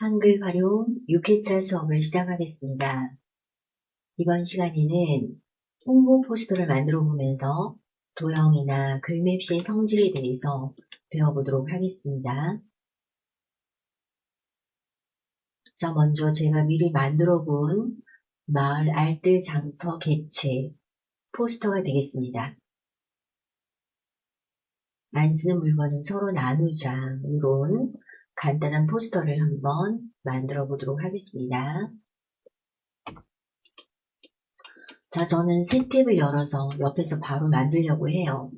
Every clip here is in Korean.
한글 활용 6회차 수업을 시작하겠습니다. 이번 시간에는 홍보 포스터를 만들어 보면서 도형이나 글맵시의 성질에 대해서 배워보도록 하겠습니다. 자, 먼저 제가 미리 만들어 본 마을 알뜰 장터 개체 포스터가 되겠습니다. 안 쓰는 물건은 서로 나누자, 이런 간단한 포스터를 한번 만들어 보도록 하겠습니다. 자, 저는 새 탭을 열어서 옆에서 바로 만들려고 해요.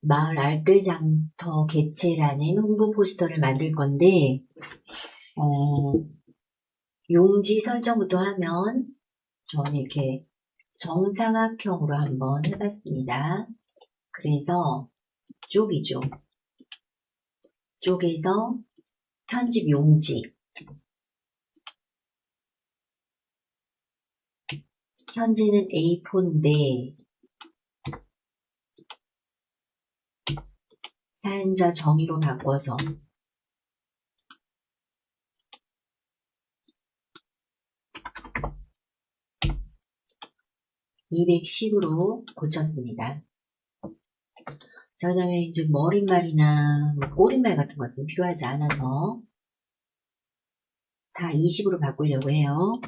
마을 알뜰장터 개체라는 홍보 포스터를 만들 건데 용지 설정부터 하면 저는 이렇게 정사각형으로 한번 해봤습니다. 그래서 쪽이죠. 쪽에서 편집 용지, 현재는 A4인데 사용자 정의로 바꿔서 210으로 고쳤습니다. 자, 그 다음에 이제 머릿말이나 꼬릿말 같은 것은 필요하지 않아서 다 20으로 바꾸려고 해요.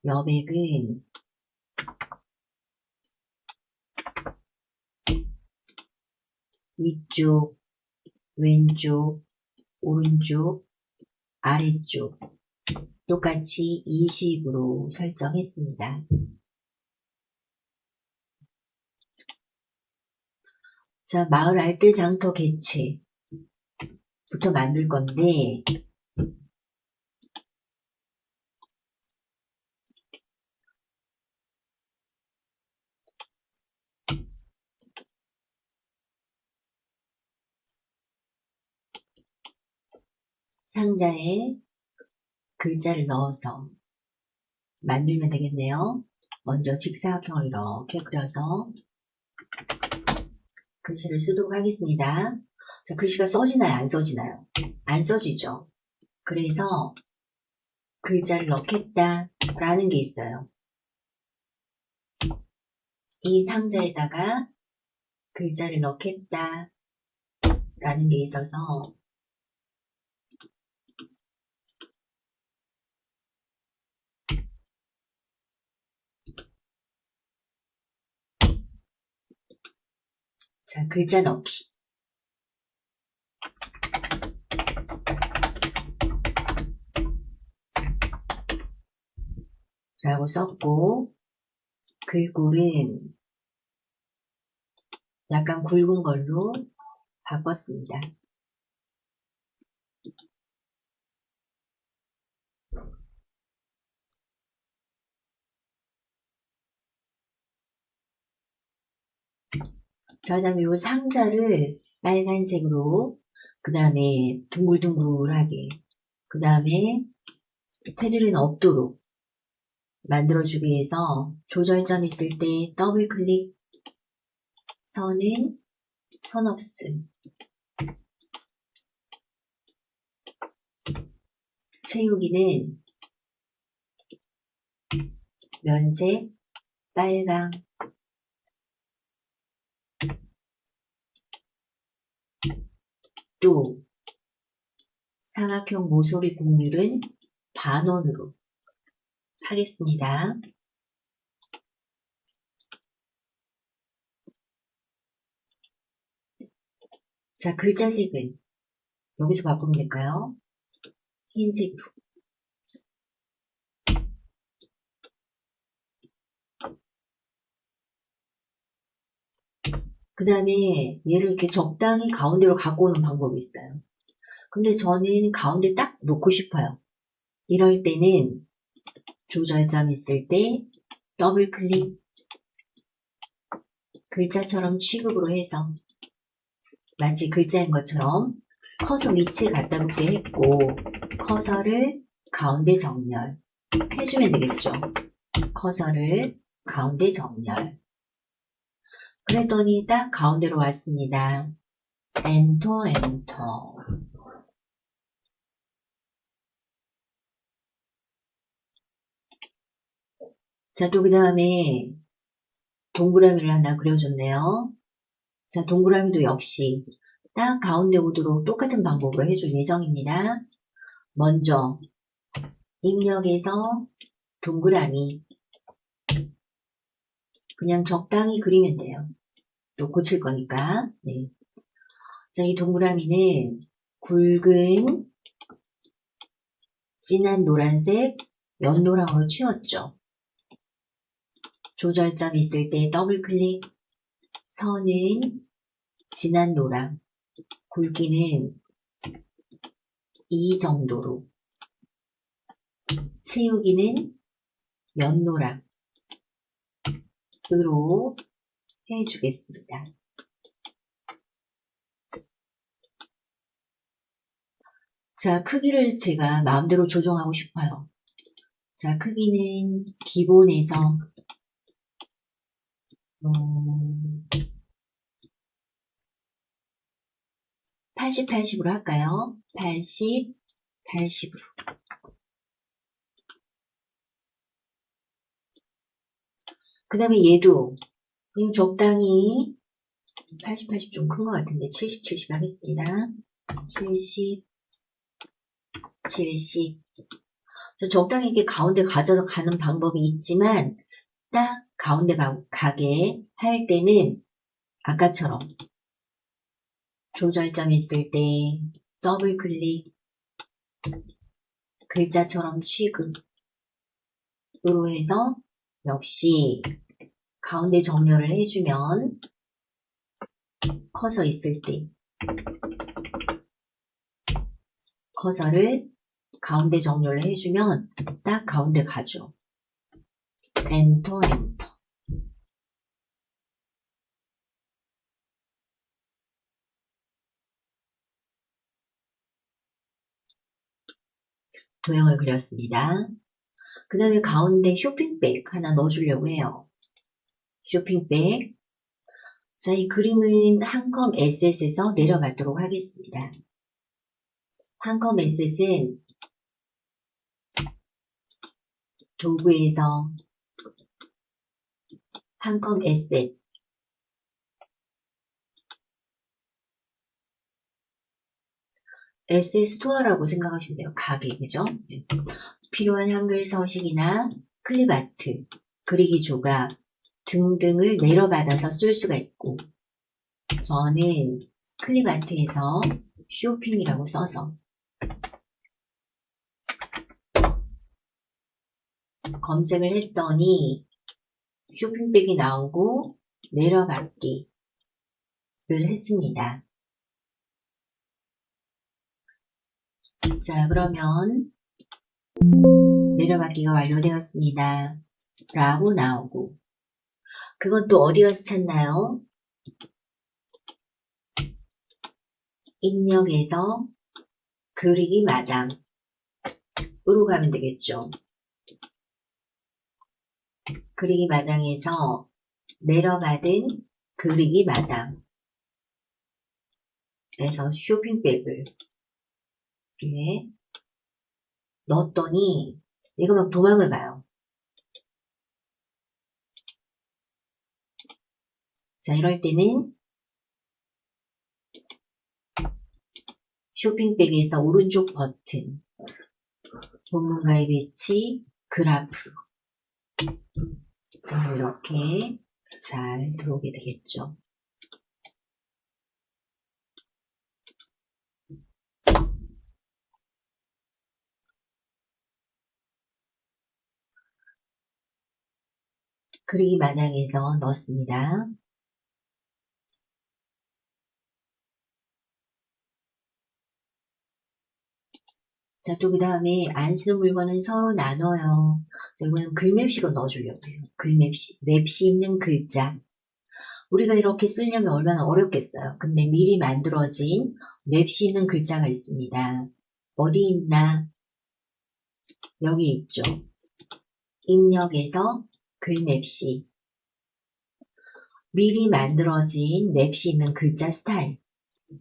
여백은 위쪽, 왼쪽, 오른쪽, 아래쪽 똑같이 20으로 설정했습니다. 자, 마을 알뜰 장터 개체부터 만들 건데 상자에 글자를 넣어서 만들면 되겠네요. 먼저 직사각형을 이렇게 그려서 글씨를 쓰도록 하겠습니다. 자, 글씨가 써지나요? 안 써지나요? 안 써지죠. 그래서 글자를 넣겠다 라는 게 있어요. 이 상자에다가 글자를 넣겠다 라는 게 있어서 자, 글자 넣기 라고 썼고 글꼴은 약간 굵은 걸로 바꿨습니다. 자, 그 다음에 이 상자를 빨간색으로, 그 다음에 둥글둥글하게, 그 다음에 테두리는 없도록 만들어주기 위해서 조절점 있을 때 더블 클릭, 선은 선 없음, 채우기는 면색, 빨강, 또 사각형 모서리 곡률은 반원으로 하겠습니다. 자, 글자 색은 여기서 바꾸면 될까요? 흰색으로. 그 다음에 얘를 이렇게 적당히 가운데로 갖고 오는 방법이 있어요. 근데 저는 가운데 딱 놓고 싶어요. 이럴 때는 조절점 있을 때 더블 클릭, 글자처럼 취급으로 해서 마치 글자인 것처럼 커서 위치에 갖다 놓게 했고 커서를 가운데 정렬 해주면 되겠죠. 커서를 가운데 정렬. 그랬더니 딱 가운데로 왔습니다. 엔터, 엔터. 자, 또 그 다음에 동그라미를 하나 그려줬네요. 자, 동그라미도 역시 딱 가운데 오도록 똑같은 방법으로 해줄 예정입니다. 먼저 입력에서 동그라미 그냥 적당히 그리면 돼요. 또 고칠 거니까. 네. 자, 이 동그라미는 굵은 진한 노란색 연노랑으로 채웠죠. 조절점 있을 때 더블 클릭, 선은 진한 노랑, 굵기는 이 정도로, 채우기는 연노랑으로 해주겠습니다. 자, 크기를 제가 마음대로 조정하고 싶어요. 자, 크기는 기본에서 80, 80으로 할까요? 80, 80으로. 그 다음에 얘도 그냥 적당히 80, 80 좀 큰 것 같은데 70, 70 하겠습니다. 70, 70. 적당히 이렇게 가운데 가져가는 방법이 있지만 딱 가운데 가게 할 때는 아까처럼 조절점 있을 때 더블 클릭, 글자처럼 취급으로 해서 역시 가운데 정렬을 해주면 커서 있을 때 커서를 가운데 정렬을 해주면 딱 가운데 가죠. 엔터, 엔터. 도형을 그렸습니다. 그 다음에 가운데 쇼핑백 하나 넣어주려고 해요. 쇼핑백. 자, 이 그림은 한컴 에셋에서 내려받도록 하겠습니다. 한컴 에셋은 도구에서 한컴 에셋 에셋 스토어라고 생각하시면 돼요. 가게, 그죠? 필요한 한글 서식이나 클립아트, 그리기 조각 등등을 내려받아서 쓸 수가 있고 저는 클립아트에서 쇼핑이라고 써서 검색을 했더니 쇼핑백이 나오고 내려받기를 했습니다. 자, 그러면 내려받기가 완료되었습니다. 라고 나오고 그건 또 어디 가서 찾나요? 입력에서 그리기 마당으로 가면 되겠죠. 그리기 마당에서 내려받은 그리기 마당에서 쇼핑백을 이렇게 넣었더니 얘가 막 도망을 가요. 자, 이럴 때는 쇼핑백에서 오른쪽 버튼 본문가의 배치 그래프로 자, 이렇게 잘 들어오게 되겠죠. 그리기 마당에서 넣습니다. 자, 또 그 다음에 안 쓰는 물건은 서로 나눠요. 자, 이거는 글맵시로 넣어주려고 해요. 글맵시. 맵시 있는 글자. 우리가 이렇게 쓰려면 얼마나 어렵겠어요. 근데 미리 만들어진 맵시 있는 글자가 있습니다. 어디 있나? 여기 있죠. 입력에서 글맵시. 미리 만들어진 맵시 있는 글자 스타일.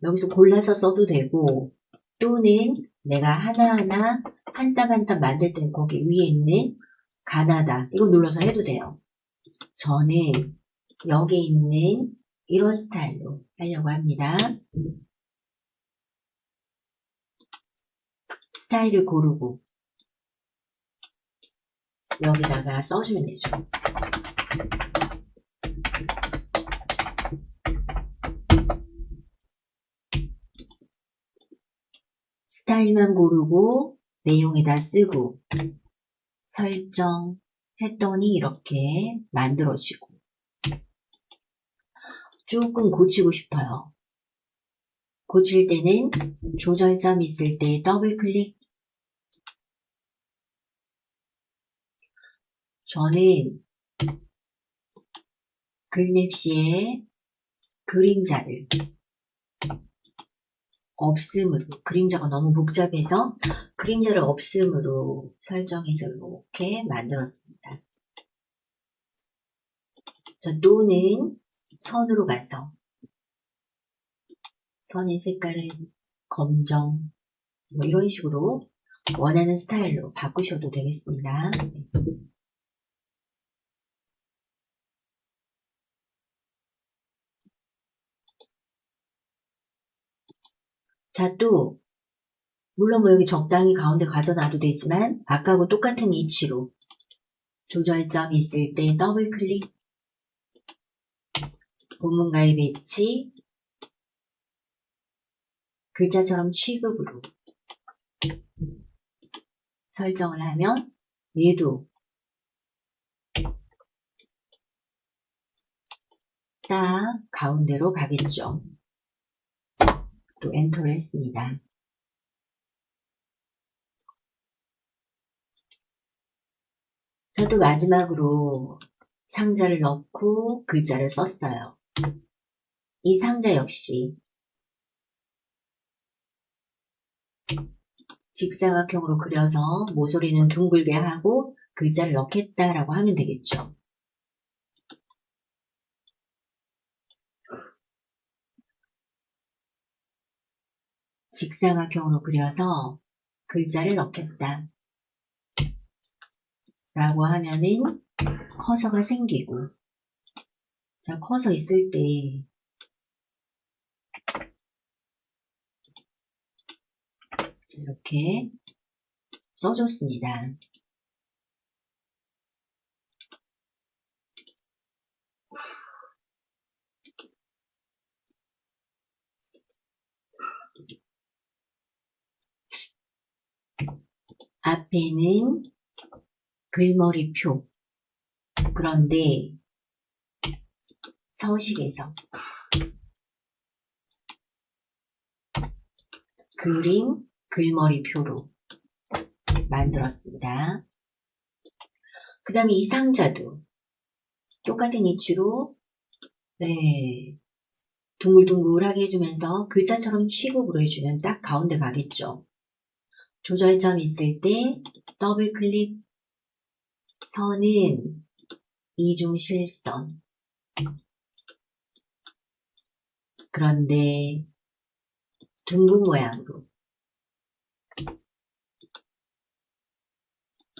여기서 골라서 써도 되고 또는 내가 하나하나 한 땀 한 땀 만들 때는 거기 위에 있는 가나다 이거 눌러서 해도 돼요. 저는 여기 있는 이런 스타일로 하려고 합니다. 스타일을 고르고 여기다가 써주면 되죠. 스타일만 고르고 내용에다 쓰고 설정 했더니 이렇게 만들어지고 조금 고치고 싶어요. 고칠 때는 조절점 있을 때 더블 클릭. 저는 글맵시에 그림자를 없음으로, 그림자가 너무 복잡해서 그림자를 없음으로 설정해서 이렇게 만들었습니다. 자, 또는 선으로 가서 선의 색깔은 검정 뭐 이런 식으로 원하는 스타일로 바꾸셔도 되겠습니다. 자, 또 물론 뭐 여기 적당히 가운데 가져놔도 되지만 아까하고 똑같은 위치로 조절점 있을 때 더블 클릭, 본문가의 배치, 글자처럼 취급으로 설정을 하면 얘도 딱 가운데로 가겠죠. 또 엔터를 했습니다. 자, 또 마지막으로 상자를 넣고 글자를 썼어요. 이 상자 역시 직사각형으로 그려서 모서리는 둥글게 하고 글자를 넣겠다라고 하면 되겠죠. 직사각형으로 그려서 글자를 넣겠다 라고 하면은 커서가 생기고, 자, 커서 있을 때 이렇게 써줬습니다. 앞에는 글머리표. 그런데 서식에서 그림 글머리표로 만들었습니다. 그 다음에 이 상자도 똑같은 위치로 둥글둥글하게 해주면서 글자처럼 취급으로 해주면 딱 가운데 가겠죠. 조절점 있을 때 더블 클릭, 선은 이중실선. 그런데 둥근 모양으로,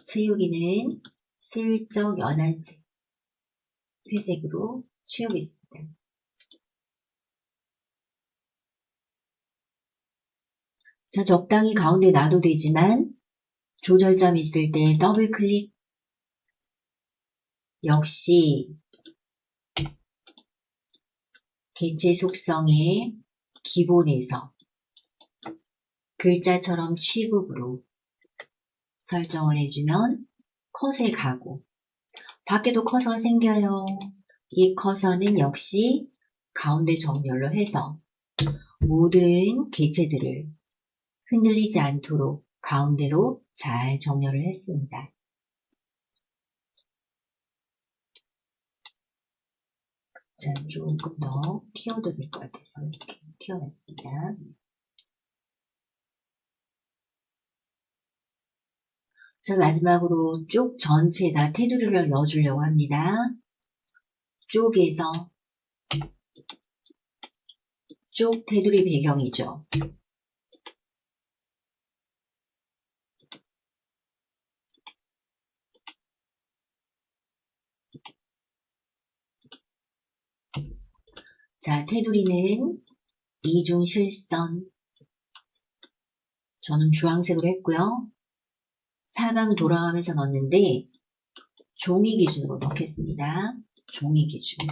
채우기는 슬쩍 연한색, 회색으로 채우겠습니다. 자, 적당히 가운데 놔도 되지만 조절점 있을 때 더블 클릭. 역시 개체 속성의 기본에서 글자처럼 취급으로 설정을 해주면 컷에 가고, 밖에도 커서가 생겨요. 이 커서는 역시 가운데 정렬로 해서 모든 개체들을 흔들리지 않도록 가운데로 잘 정렬을 했습니다. 자, 조금 더 키워도 될 것 같아서 이렇게 키워봤습니다. 자, 마지막으로 쪽 전체에다 테두리를 넣어주려고 합니다. 쪽에서 쪽 테두리 배경이죠. 자, 테두리는 이중실선. 저는 주황색으로 했고요. 사방 돌아가면서 넣었는데 종이 기준으로 넣겠습니다. 종이 기준.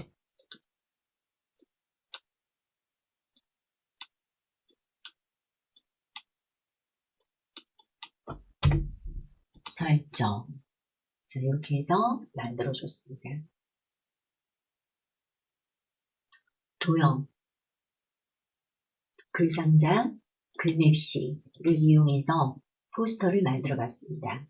설정. 자, 이렇게 해서 만들어줬습니다. 도형. 글상자, 글맵시를 이용해서 포스터를 만들어 봤습니다.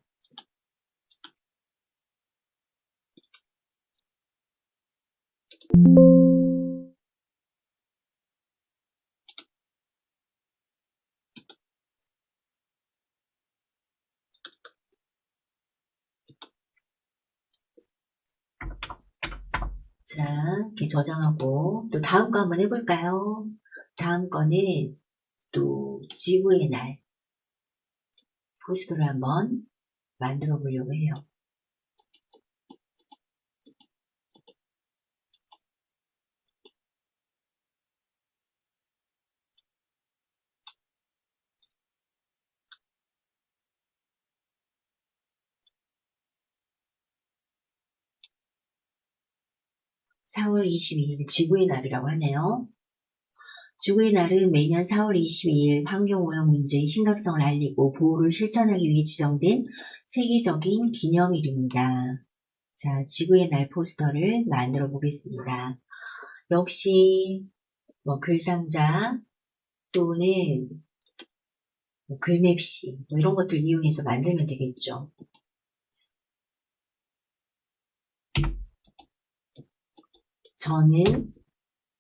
자, 이렇게 저장하고 또 다음 거 한번 해볼까요? 다음 거는 또 지구의 날 포스터를 한번 만들어 보려고 해요. (4월 22일) 지구의 날이라고 하네요. 지구의 날은 매년 4월 22일 환경오염 문제의 심각성을 알리고 보호를 실천하기 위해 지정된 세계적인 기념일입니다. 자, 지구의 날 포스터를 만들어 보겠습니다. 역시 뭐 글상자 또는 뭐 글맵시 뭐 이런 것들 이용해서 만들면 되겠죠. 저는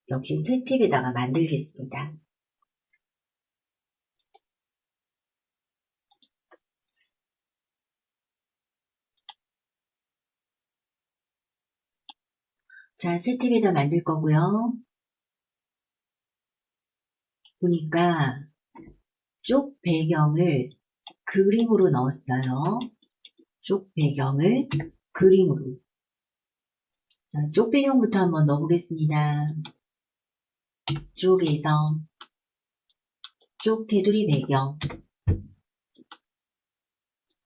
역시 새 탭에다가 만들겠습니다. 자, 새 탭에다 만들 거고요. 보니까 쪽 배경을 그림으로 넣었어요. 쪽 배경을 그림으로. 자, 쪽 배경부터 한번 넣어보겠습니다. 쪽에서 쪽 테두리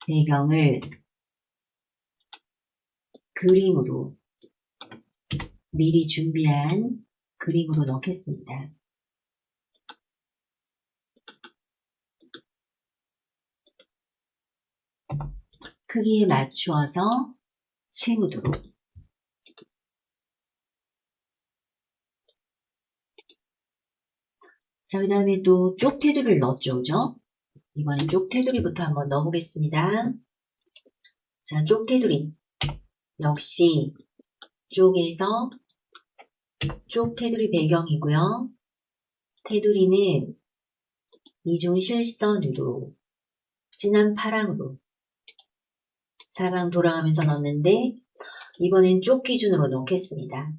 배경을 그림으로 미리 준비한 그림으로 넣겠습니다. 크기에 맞추어서 채우도록. 자, 그 다음에 또 쪽 테두리를 넣었죠, 그죠? 이번엔 쪽 테두리부터 한번 넣어보겠습니다. 자, 쪽 테두리. 역시 쪽에서 쪽 테두리 배경이고요. 테두리는 이중 실선으로 진한 파랑으로 사방 돌아가면서 넣었는데 이번엔 쪽 기준으로 넣겠습니다.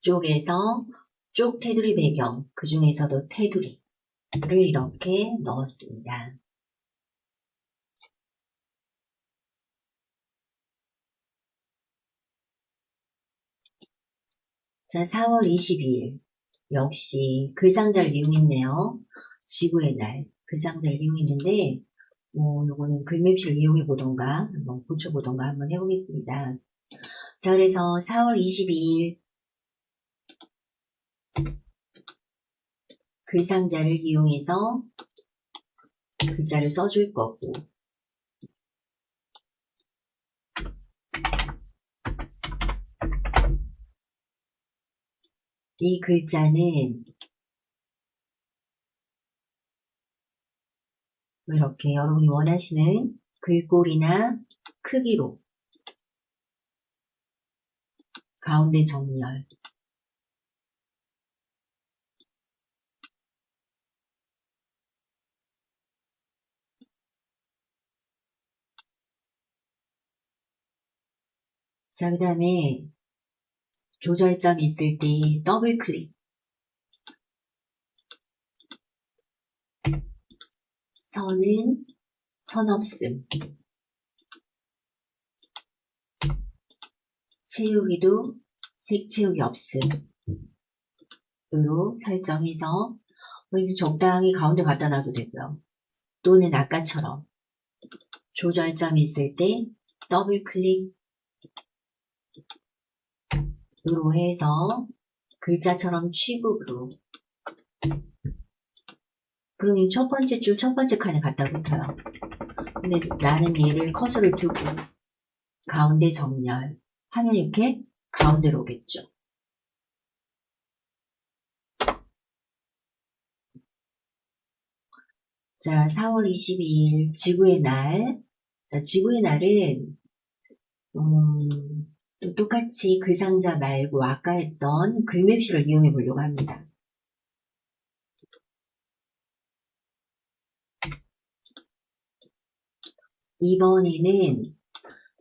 쪽에서 쪽 테두리 배경, 그 중에서도 테두리를 이렇게 넣었습니다. 자, 4월 22일 역시 글상자를 이용했네요. 지구의 날 글상자를 이용했는데 요거는 글맵시를 이용해 보던가 한번 고쳐보던가 한번 해보겠습니다. 자, 그래서 4월 22일 글상자를 이용해서 글자를 써줄 거고 이 글자는 이렇게 여러분이 원하시는 글꼴이나 크기로 가운데 정렬 자, 그 다음에 조절점이 있을 때 더블 클릭. 선은 선 없음. 채우기도 색 채우기 없음. 으로 설정해서 적당히 가운데 갖다 놔도 되고요. 또는 아까처럼 조절점이 있을 때 더블 클릭 으로 해서 글자처럼 취급으로. 그러면 첫 번째 줄 첫 번째 칸에 갖다 붙어요. 근데 나는 얘를 커서를 두고 가운데 정렬 하면 이렇게 가운데로 오겠죠. 자, 4월 22일 지구의 날. 자, 지구의 날은 또 똑같이 글상자 말고 아까 했던 글맵시를 이용해 보려고 합니다. 이번에는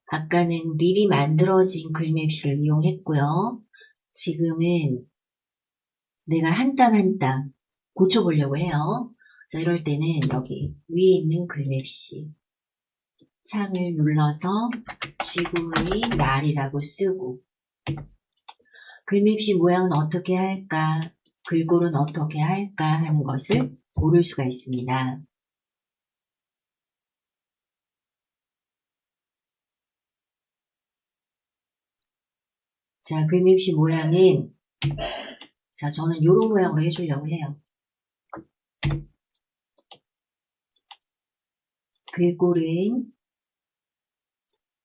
아까는 미리 만들어진 글맵시를 이용했고요. 지금은 내가 한 땀 한 땀 고쳐보려고 해요. 자, 이럴 때는 여기 위에 있는 글맵시 창을 눌러서 지구의 날이라고 쓰고 글맵시 모양은 어떻게 할까, 글꼴은 어떻게 할까 하는 것을 고를 수가 있습니다. 자, 글맵시 모양은 자, 저는 이런 모양으로 해주려고 해요. 글꼴은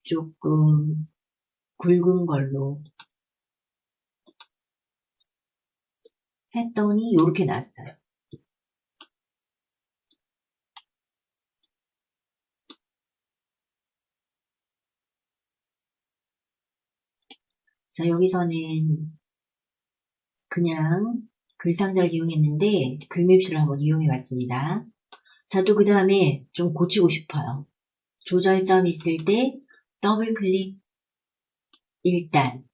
조금 굵은 걸로 했더니 이렇게 났어요. 자, 여기서는 그냥 글상자를 이용했는데 글맵시를 한번 이용해 봤습니다. 자, 또 그 다음에 좀 고치고 싶어요. 조절점 있을 때 더블 클릭. 일단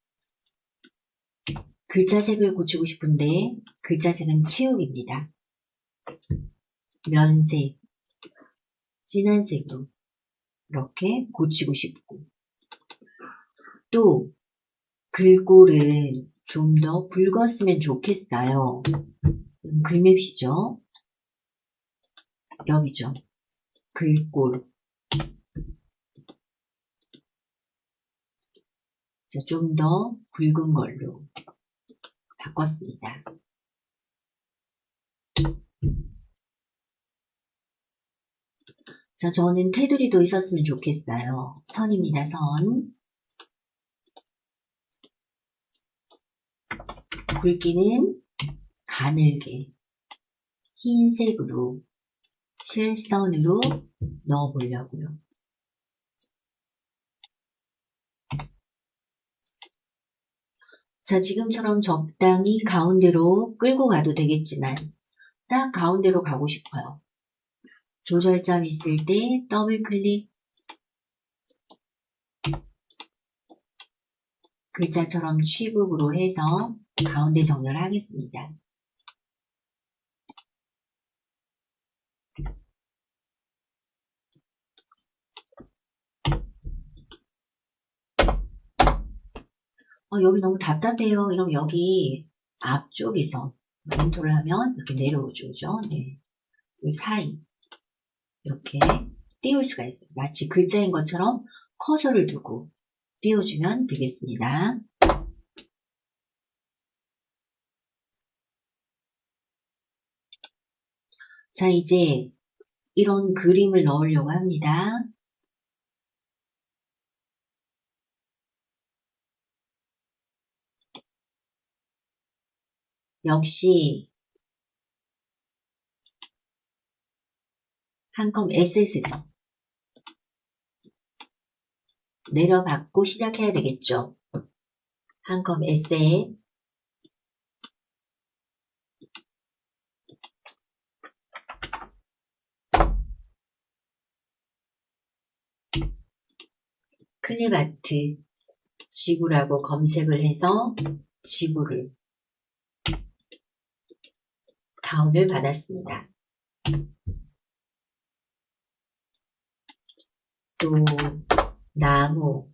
글자색을 고치고 싶은데 글자색은 채우기입니다. 면색, 진한 색으로 이렇게 고치고 싶고, 또 글꼴은 좀 더 굵었으면 좋겠어요. 글맵시죠. 여기죠. 글꼴. 자, 좀 더 굵은 걸로 바꿨습니다. 자, 저는 테두리도 있었으면 좋겠어요. 선입니다, 선. 굵기는 가늘게 흰색으로 실선으로 넣어보려고요. 자, 지금처럼 적당히 가운데로 끌고 가도 되겠지만 딱 가운데로 가고 싶어요. 조절점 있을 때 더블 클릭. 글자처럼 취급으로 해서 가운데 정렬하겠습니다. 여기 너무 답답해요. 이러면 여기 앞쪽에서 엔터를 하면 이렇게 내려오죠. 그죠? 네. 이 사이 이렇게 띄울 수가 있어요. 마치 글자인 것처럼 커서를 두고 띄워주면 되겠습니다. 자, 이제 이런 그림을 넣으려고 합니다. 역시 한컴 SS에서 내려받고 시작해야 되겠죠. 한컴 S에 클립아트 지구라고 검색을 해서 지구를 다운을 받았습니다. 또 나무라고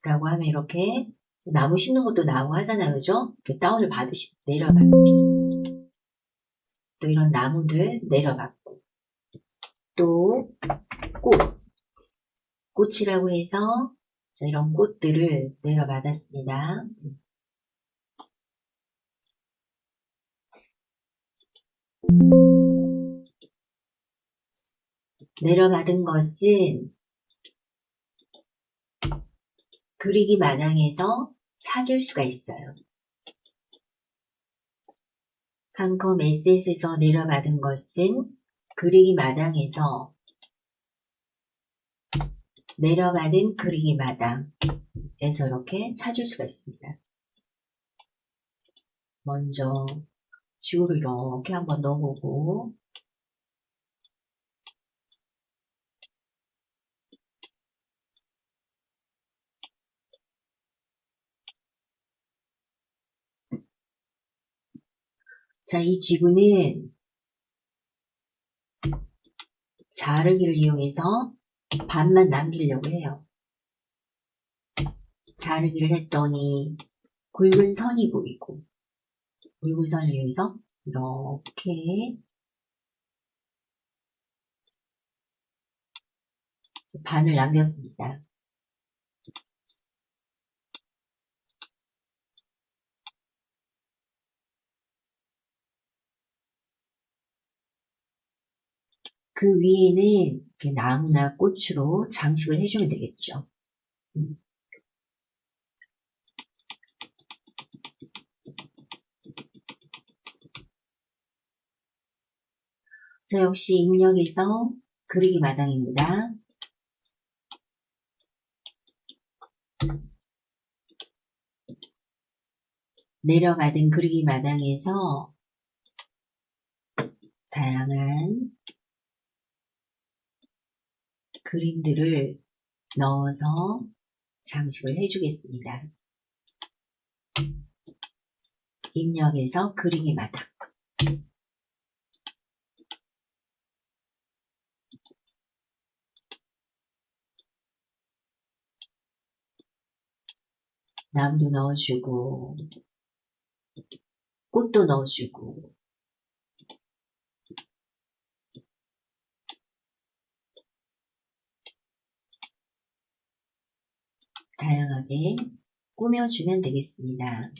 하면 이렇게 나무 심는 것도 나무 하잖아요. 그죠? 이렇게 다운을 받으시고 내려받기. 또 이런 나무들 내려받고 또 꽃이라고 해서 이런 꽃들을 내려받았습니다. 내려받은 것은 그리기 마당에서 찾을 수가 있어요. 한컴 S에서 내려받은 것은 그리기 마당에서 내려받은 그리기 마당에서 이렇게 찾을 수가 있습니다. 먼저 지구를 이렇게 한번 넣어보고 자, 이 지구는 자르기를 이용해서 반만 남기려고 해요. 자르기를 했더니 굵은 선이 보이고 굵은 선을 이용해서 이렇게 반을 남겼습니다. 그 위에는 이렇게 나무나 꽃으로 장식을 해주면 되겠죠. 자, 역시 입력에서 그리기 마당입니다. 내려받은 그리기 마당에서 다양한 그림들을 넣어서 장식을 해주겠습니다. 입력에서 그리기 마당. 나무도 넣어주고 꽃도 넣어주고 다양하게 꾸며주면 되겠습니다.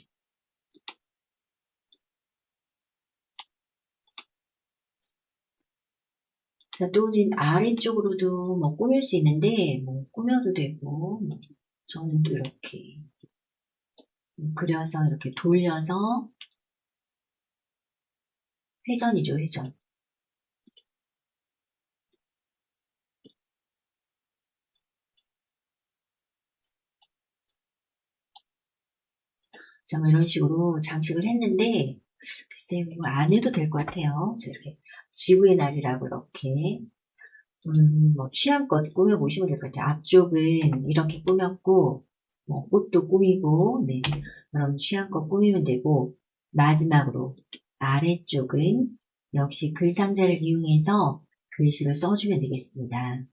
자, 또는 아래쪽으로도 뭐 꾸밀 수 있는데 뭐 꾸며도 되고 저는 또 이렇게 그려서 이렇게 돌려서 회전이죠, 회전. 자, 뭐 이런 식으로 장식을 했는데 글쎄요, 이거 안 해도 될 것 같아요. 자, 이렇게 지구의 날이라고 이렇게 뭐 취향껏 꾸며보시면 될 것 같아요. 앞쪽은 이렇게 꾸몄고 뭐 꽃도 꾸미고 네, 그럼 취향껏 꾸미면 되고 마지막으로 아래쪽은 역시 글상자를 이용해서 글씨를 써주면 되겠습니다.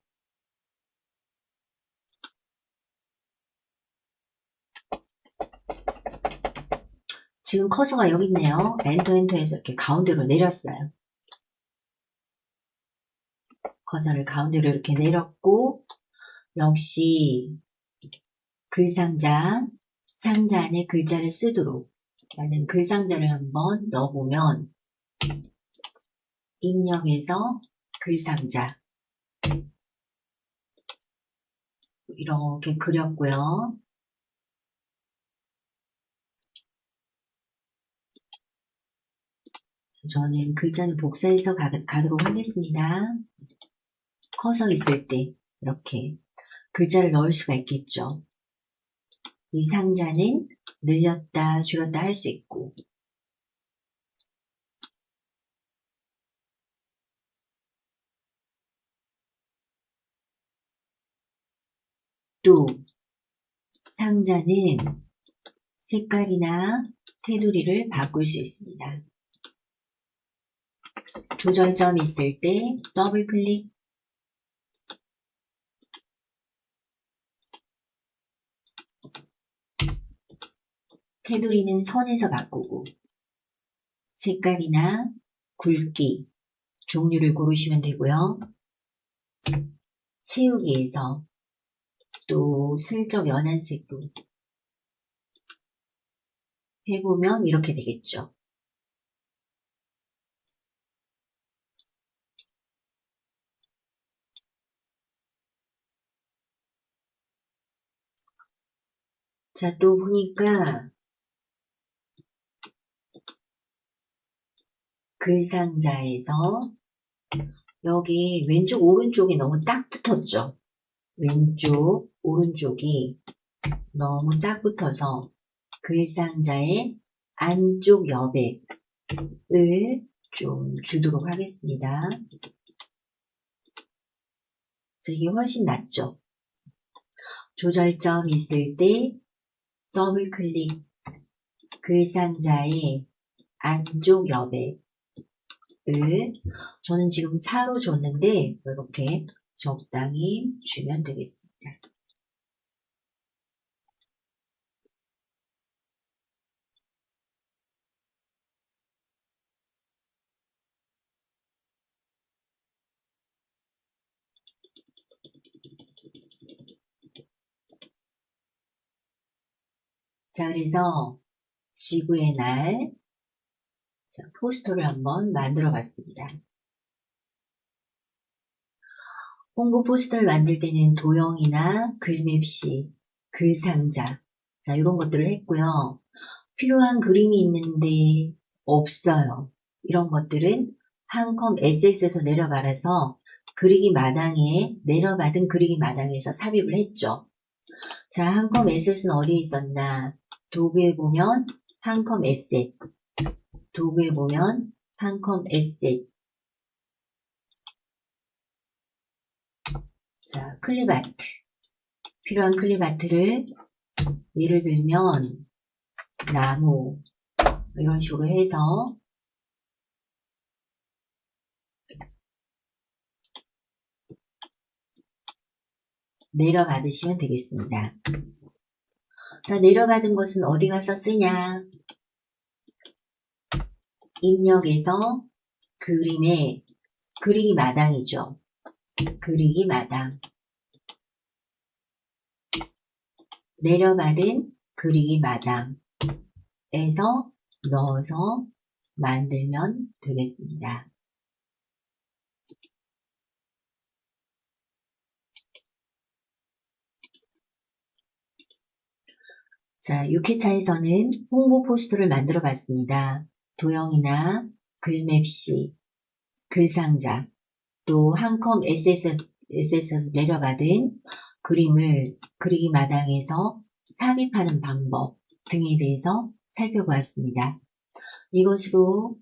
지금 커서가 여기 있네요. 엔터에서 이렇게 가운데로 내렸어요. 커서를 가운데로 이렇게 내렸고 역시 글상자, 상자 안에 글자를 쓰도록 라는 글상자를 한번 넣어보면 입력에서 글상자 이렇게 그렸고요. 저는 글자는 복사해서 가도록 하겠습니다. 커서 있을 때 이렇게 글자를 넣을 수가 있겠죠. 이 상자는 늘렸다 줄였다 할 수 있고 또 상자는 색깔이나 테두리를 바꿀 수 있습니다. 조절점 있을 때 더블 클릭, 테두리는 선에서 바꾸고 색깔이나 굵기, 종류를 고르시면 되고요. 채우기에서 또 슬쩍 연한 색도 해보면 이렇게 되겠죠. 자, 또 보니까 글상자에서 여기 왼쪽 오른쪽이 너무 딱 붙었죠. 왼쪽 오른쪽이 너무 딱 붙어서 글상자의 안쪽 여백을 좀 주도록 하겠습니다. 자, 이게 훨씬 낫죠. 조절점 있을 때 더블 클릭, 글상자의 안쪽 여백을 저는 지금 4로 줬는데 이렇게 적당히 주면 되겠습니다. 자, 그래서 지구의 날, 자, 포스터를 한번 만들어 봤습니다. 홍보 포스터를 만들 때는 도형이나 글맵시, 글상자, 자, 이런 것들을 했고요. 필요한 그림이 있는데 없어요. 이런 것들은 한컴 SS에서 내려받아서 그리기 마당에 내려받은 그리기 마당에서 삽입을 했죠. 자, 한컴 SS는 어디에 있었나? 도구에 보면 한컴 에셋, 도구에 보면 한컴 에셋. 자, 클립아트. 필요한 클립아트를 예를 들면 나무 이런 식으로 해서 내려받으시면 되겠습니다. 자, 내려받은 것은 어디 가서 쓰냐? 입력에서 그림의 그리기 마당이죠. 그리기 마당. 내려받은 그리기 마당에서 넣어서 만들면 되겠습니다. 자, 6회차에서는 홍보 포스터를 만들어 봤습니다. 도형이나 글맵시, 글상자, 또 한컴 SS에서 내려받은 그림을 그리기 마당에서 삽입하는 방법 등에 대해서 살펴보았습니다. 이것으로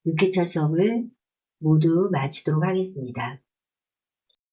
6회차 수업을 모두 마치도록 하겠습니다.